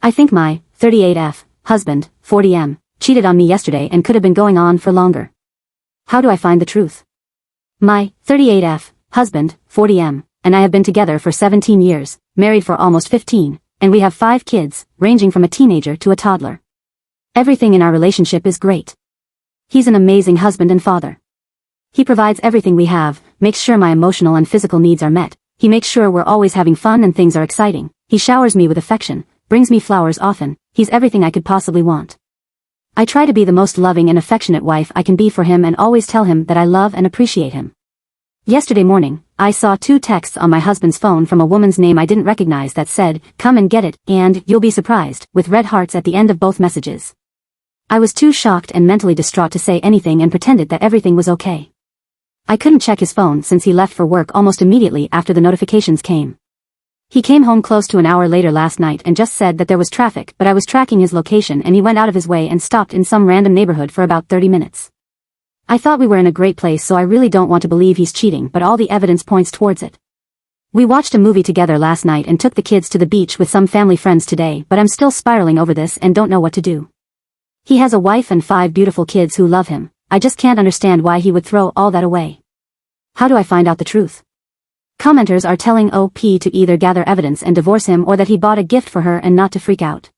I think my 38F husband, 40M, cheated on me yesterday and could have been going on for longer. How do I find the truth? My 38F husband, 40M, and I have been together for 17 years, married for almost 15, and we have 5 kids, ranging from a teenager to a toddler. Everything in our relationship is great. He's an amazing husband and father. He provides everything we have, makes sure my emotional and physical needs are met. He makes sure we're always having fun and things are exciting. He showers me with affection, brings me flowers often. He's everything I could possibly want. I try to be the most loving and affectionate wife I can be for him and always tell him that I love and appreciate him. Yesterday morning, I saw 2 texts on my husband's phone from a woman's name I didn't recognize that said, "Come and get it," and "You'll be surprised," with red hearts at the end of both messages. I was too shocked and mentally distraught to say anything and pretended that everything was okay. I couldn't check his phone since he left for work almost immediately after the notifications came. He came home close to an hour later last night and just said that there was traffic, but I was tracking his location and he went out of his way and stopped in some random neighborhood for about 30 minutes. I thought we were in a great place, so I really don't want to believe he's cheating, but all the evidence points towards it. We watched a movie together last night and took the kids to the beach with some family friends today, but I'm still spiraling over this and don't know what to do. He has a wife and 5 beautiful kids who love him. I just can't understand why he would throw all that away. How do I find out the truth? Commenters are telling OP to either gather evidence and divorce him or that he bought a gift for her and not to freak out.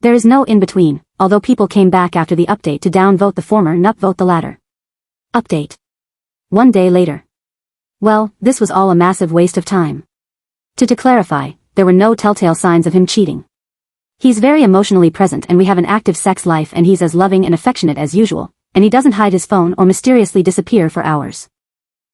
There is no in-between, although people came back after the update to downvote the former and upvote the latter. Update. 1 day later. Well, this was all a massive waste of time. To clarify, there were no telltale signs of him cheating. He's very emotionally present and we have an active sex life and he's as loving and affectionate as usual, and he doesn't hide his phone or mysteriously disappear for hours.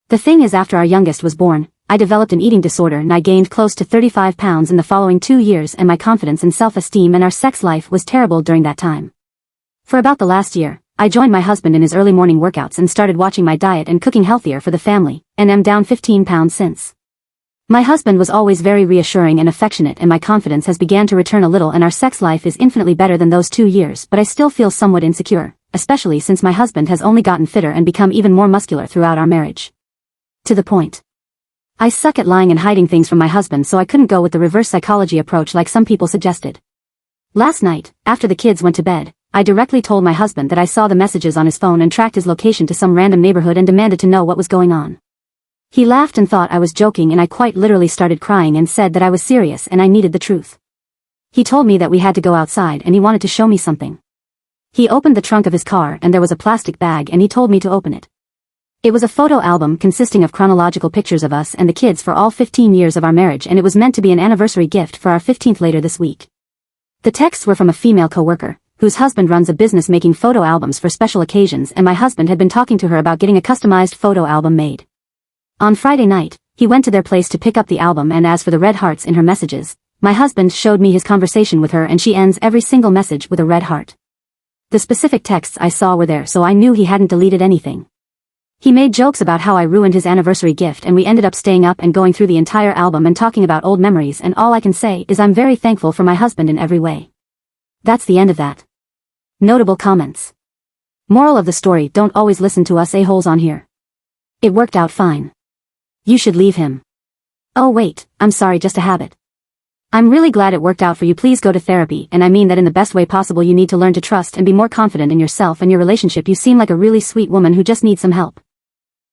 The thing is, after our youngest was born, I developed an eating disorder and I gained close to 35 pounds in the following 2 years, and my confidence and self-esteem and our sex life was terrible during that time. For about the last year, I joined my husband in his early morning workouts and started watching my diet and cooking healthier for the family, and am down 15 pounds since. My husband was always very reassuring and affectionate, and my confidence has began to return a little and our sex life is infinitely better than those 2 years, but I still feel somewhat insecure, especially since my husband has only gotten fitter and become even more muscular throughout our marriage. To the point. I suck at lying and hiding things from my husband, so I couldn't go with the reverse psychology approach like some people suggested. Last night, after the kids went to bed, I directly told my husband that I saw the messages on his phone and tracked his location to some random neighborhood and demanded to know what was going on. He laughed and thought I was joking, and I quite literally started crying and said that I was serious and I needed the truth. He told me that we had to go outside and he wanted to show me something. He opened the trunk of his car and there was a plastic bag and he told me to open it. It was a photo album consisting of chronological pictures of us and the kids for all 15 years of our marriage, and it was meant to be an anniversary gift for our 15th later this week. The texts were from a female coworker, whose husband runs a business making photo albums for special occasions, and my husband had been talking to her about getting a customized photo album made. On Friday night, he went to their place to pick up the album, and as for the red hearts in her messages, my husband showed me his conversation with her and she ends every single message with a red heart. The specific texts I saw were there, so I knew he hadn't deleted anything. He made jokes about how I ruined his anniversary gift, and we ended up staying up and going through the entire album and talking about old memories, and all I can say is I'm very thankful for my husband in every way. That's the end of that. Notable comments. Moral of the story: don't always listen to us a-holes on here. It worked out fine. You should leave him. Oh wait, I'm sorry, just a habit. I'm really glad it worked out for you. Please go to therapy, and I mean that in the best way possible. You need to learn to trust and be more confident in yourself and your relationship. You seem like a really sweet woman who just needs some help.